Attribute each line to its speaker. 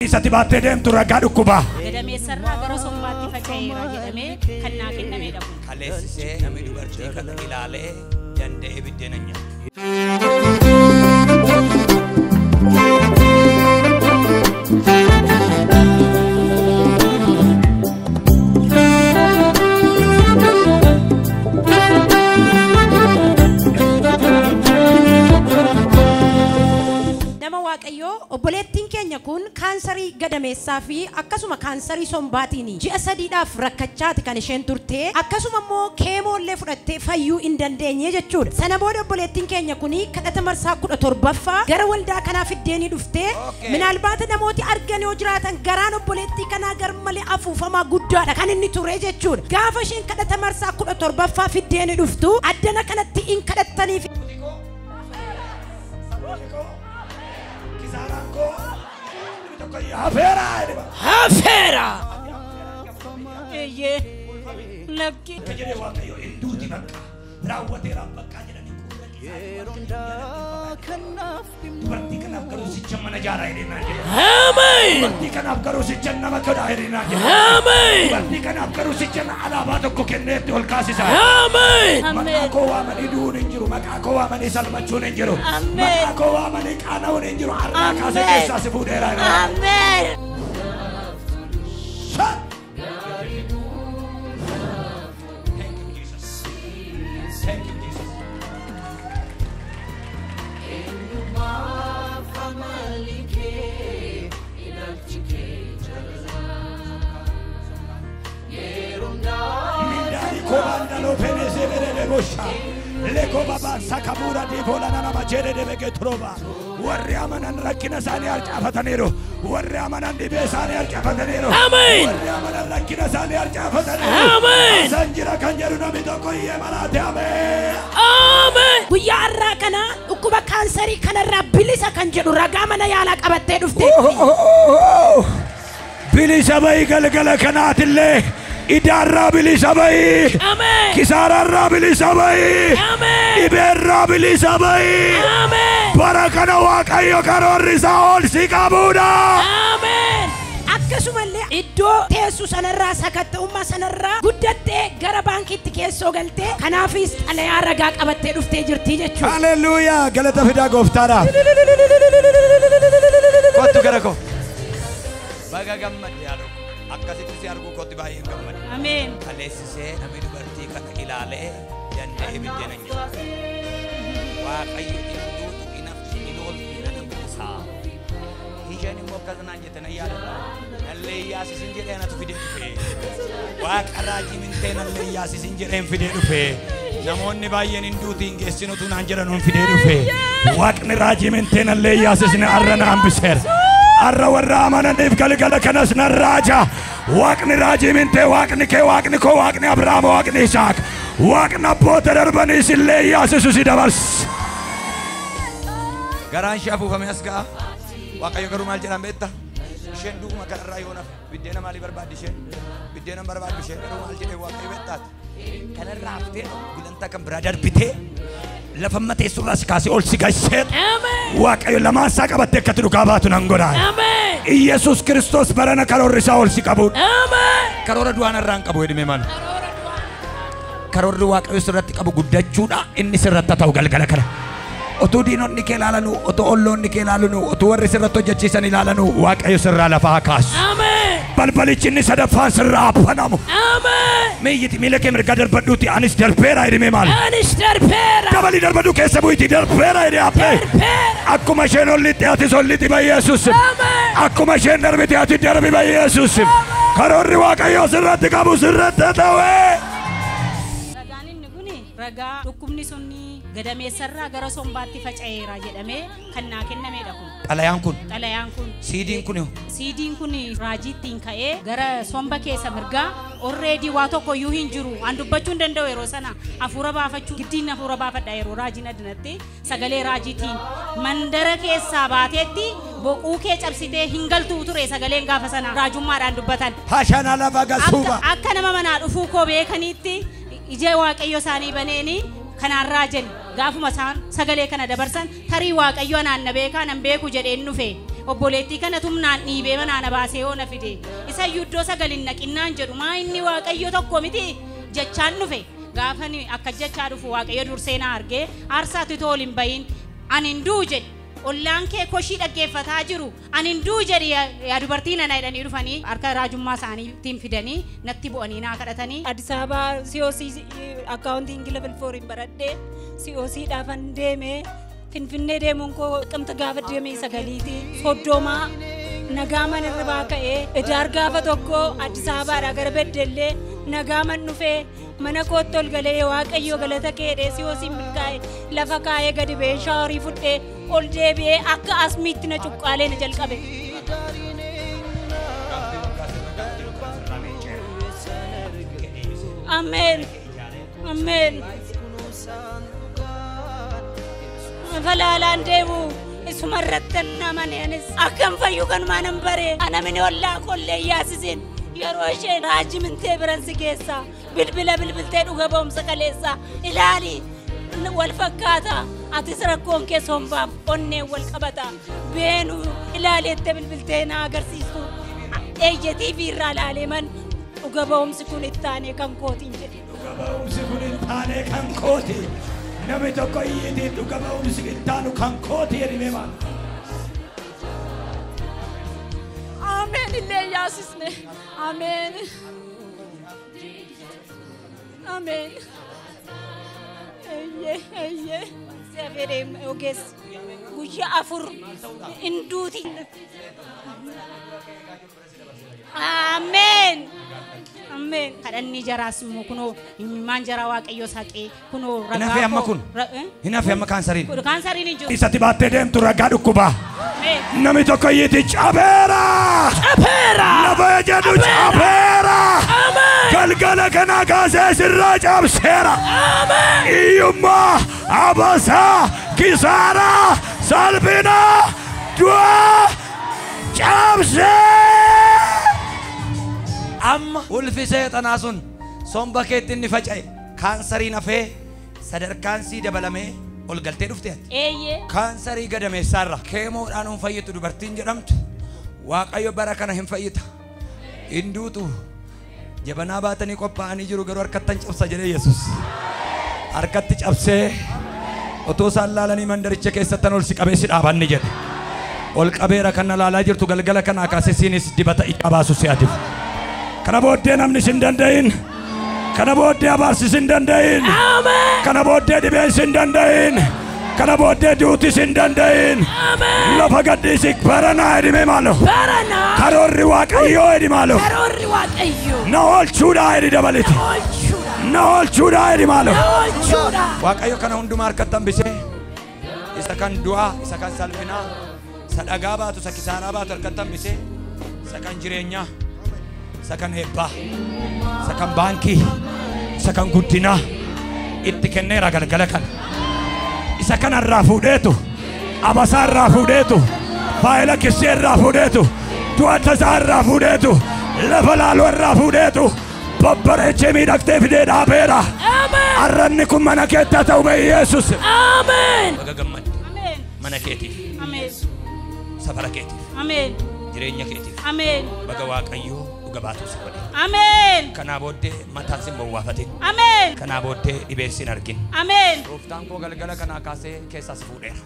Speaker 1: Isatti baattee deemtu ragaa dhukkuba.
Speaker 2: Geeddareera gara sombaatti faca'eera jedhamee kan naa kennameedha kun.
Speaker 3: Kaleessisee namni dubartii kana ilaalee danda'ee biddeena nyaata.
Speaker 4: Waaqayyoo obboleettiin keenya kun kaansarii gadameessaa fi akkasuma kaansarii sombaatiin ji'a sadiidhaaf rakkachaati kan isheen turte akkasuma immoo keemoollee fudhattee fayyuu hin dandeenye jechuudha. Sana booda obboleettiin keenya kun kadhata marsaa 17ffaa gara waldaa kanaa fiddeenii dhufte minaalbaata namooti argan yoo jiraatan garaan obboleettii kanaa garmalee afuufamaa guddaadha kan inni ture jechuudha. Gaafa isheen kadhata marsaa 17ffaa fiddeenii dhuftu addana kanatti hin kadhattaniif
Speaker 2: Hafera. Eye. Lagi.
Speaker 1: Leko baba sakabura di bola na majere de begetroba warri amanan rakkina sani arcafataniru warri amanan di besani arcafataniru
Speaker 2: amen
Speaker 1: warri amanan rakkina sani arcafataniru
Speaker 2: amen
Speaker 1: sanjira kanjeru nami tokko yemalate amen
Speaker 4: amen guyyaa irraa kana dhukkuba kaansarii kanarraa bilisa kan jedhu ragaa mana yaalaa qabattee dhufte
Speaker 1: bilisa bayi galgala kanaatillee Idara bilisa bayi,
Speaker 2: amen.
Speaker 1: Kisararra bilisa bayi,
Speaker 2: amen.
Speaker 1: Iberra bilisa bayi,
Speaker 2: amen.
Speaker 1: Barakana Waaqayyo karoorrisa ol si qabuudha,
Speaker 2: amen.
Speaker 4: akkasumallee iddoo teessu sanarraa sakatta'ummaa sanarraa guddattee gara baankiitti keessoo galtee kanaafis xalayaa ragaa qabattee dhuftee jirti jechuudha.
Speaker 1: Haleluuyaa galata fidaa gooftaadhaaf.
Speaker 3: Kottu gara koo. Baga gammadde yaaduu. Akkasitti si arguu kootti baay'ee gammada.
Speaker 2: Amen.
Speaker 3: Kaleessisee namni dubartii kana ilaalee danda'ee biddeena nyaata. Waaqayyo iddootu inafti inoolfina namtisaa. Isheen immoo akkasanaan jettana yaadadha. Nallee yaasisin jedhee natu fidee dhufe. Waaqa raajii mintee nallee yaasisin jedheen fidee dhufe. Namoonni baay'een hinduutiin geessinutu naan jedhanuun fidee dhufe.
Speaker 1: Waaqni raajii mintee nallee yaasisin arra na hambiseera. Arra warra amananiif galgala kanas nan raaja. Waaqni raajii mintee waaqni kee waaqni koo waaqni Abrahaam waaqni Isaaq waaqni abboota darbaniis illee yaasisu si dabarsa.
Speaker 3: Garaan ishee afuufame as ga'a. Waaqayyo garuu maal jedhan beekta? Isheen dhuguma kanarraa yoo nafe biddeena maalii barbaaddi isheen? Biddeena barbaaddi isheen garuu maal jedhee Waaqayyo beektaati? Kanarraa haftee gulantaa kan biraa darbitee lafa mateessurraa si kaasee ol si galchee Waaqayyo lamaan isaa qabattee akkatti dhugaa baatu nan godhaa. Iyesuus Kiristoos barana karoorri isaa ol si qabuudha. Karoora du'aan irraan qabu jedhame maal? Karoorri Waaqayyo sirratti qabu guddachuudha inni sirratti ta'u galgala kana. Otuu diinonni kee ilaalanu, otuu olloonni kee ilaalanu, otuu warri sirratti hojjechiisan ilaalanu Waaqayyo sirraa lafaa kaasu. Balbalichi inni sadaffaan sirraa banamu. Meeyyiti miila kee mirgaa darbadhuuti anis darbeera jedhame maal?
Speaker 2: Anis darbeera.
Speaker 1: Dabali darbadhu keessa bu'iti darbeera jedhee haphee. Akkuma isheen ollitti ati ollitti Yesuus. Akkuma isheen darbite ati darbi Yesuus. Karoorri Waaqayyoo sirratti qabu sirratti ta'e.
Speaker 2: Ragaan inni kuni ragaa dhukkubni sunni Geeddareera gara sombaatti faca'eera jedhamee kan naa kennameedha kun.
Speaker 3: Xalayaan kun.
Speaker 2: Xalayaan kun.
Speaker 3: Siidiin kun.
Speaker 2: Siidiin kun raajiittiin ka'ee gara somba keessa mirgaa already waa tokko iyyuu hin jiru. An dubbachuu hin danda'u yeroo sana hafuura baafachuu giddiin hafuura baafadha yeroo raajiin addunatti sagalee raajiitiin mandara keessaa baateetti boquu kee cabsitee hin galtuu ture sagaleen gaafa sana raajummaadhaan dubbatan.
Speaker 1: Hashana lafa gasuuba.
Speaker 2: Akka nama manaa dhufuu koo beekaniitti ija Waaqayyo isaanii baneeni kanaan raajan gaafuma isaan sagalee kana dabarsan tarii Waaqayyo anaan na beekaa nan beeku jedheen dhufe obboleettii kana tumnaan dhiibee manaa baasee yoo na fide isa iddoo sagalin naqinnaan jedhu maa inni Waaqayyo tokko miti jechaan dhufe gaafani akka jechaa dhufu Waaqayyo dursee na argee aarsaatti tooliin bayin ani hinduu jedhe ollaan kee koshii dhaggeeffataa jiru ani hinduu jedhe yaa dubartiin ana jedhanii dhufanii harka raajummaa isaaniitiin fidanii natti bu'anii naa kadhatanii
Speaker 5: Addis Ababaa COC accounting level 4 hin baradhee COC dhaafan deemee Finfinnee deemuun koo qamta gaafa deemee sagaliiti Soddoma nagaaman irraa ka'ee idaar gaafa tokko Addis Ababaadhaa gara Beddellee nagaaman dhufee mana kootti ol galee Waaqayyo galata keedhee COC milkaa'e lafa kaa'ee gadi ba'ee shaaworii fudhee ol deebi'ee akka asmiitti na cuqqaalee na jalqabe. Amen. Amen. Falaalaan deemu isuma irratti namaneenis akkam fayyu kan maanan bare ana mini ollaa kollee yaasisin yeroo isheen raajii mintee biransi keessa bilbiltee dhuga boomsa kaleessa ilaali wal fakkaata atis rakkoon kee sombaaf onneen wal qabata beenu ilaaleette bilbiltee na agarsiistu eeyyatii fi irraa ilaaleeman dhuga boomsi kun ittaanee kan kootiin jedhe
Speaker 1: dhuga boomsi kun ittaanee kan kooti namni tokko iyyiti dhuga boomsi ittaanu kan kooti jedhime maal
Speaker 5: Amen illee yaasisne Amen Amen Eye Sefere oges guyyaa afur induuti Amen Amen
Speaker 2: kadhanni jaraas immoo kunoo imimmaan jara Waaqayyo saqee kunoo
Speaker 3: Hinafe amma kun hinafe amma kaansariin
Speaker 2: hin jiru
Speaker 1: isatti baattee deemtu ragaa dhukkubaa namni tokko iyyiti cabeera lafa jedhu cabeera galgala kana kaasee sirraa cabseera iyyummaa abasaa kisaaraa salphinaa du'aa cabsee
Speaker 3: amma ulfi seexanaa sun somba keetti inni faca'e kaansariin hafee sadarkaansii dabalamee ol galtee dhufte
Speaker 2: eeyye
Speaker 3: kaansarii gadameessaarra keemoodhaan hin fayyitu dubartiin jedhamtu Waaqayyo bara kana hin fayyita hinduutu jabanaa baatanii qophaa'anii jiru garuu harkattan cabsa jedhee Yesuus harkatti cabsee otoo isaan laalanii mandaricha keessattan ol si qabee si dhaabanni jedhe ol qabeera kan na laalaa jirtu galgala kanaa kaasee siinis dibata ija baasu si'atiif kana booddee namni sin danda'in kana booddee abaarsi sin danda'in kana booddee dhibeen sin danda'in kana booddee duuti sin danda'in lafa gadhiisi baranaa edhime maalo karoorri Waaqayyoo edhi maalo na oolchuudhaa edhi dabaliti na oolchuudhaa edhi maalo Waaqayyo kana hundumaa harkatti hambisee isa kan du'aa isa kan salphinaa isa dhagaa baatu isa kisaaraa baatu harkatti hambisee isa kan jireenyaa isa kan eebbaa isa kan baankii isa kan guddinaa itti kenneera galgala kana isa kan irraa fuudheetu abasaa irraa fuudheetu faayila kissee irraa fuudheetu du'a tasaa irraa fuudheetu lafa laaloo irraa fuudheetu babbareechee miidhagdee fidee dhaabeera arranni kun mana keetti haa ta'u ba'e Yesuus baga gammadde mana keetiif safara keetiif jireenya keetiif baga Waaqayyoo dhugabaatu si godhe kanaa booddee mataan sin bowwaafatin kanaa booddee dhibeen sin argin Gooftaan koo galgala kanaa kaasee keessas fuudheera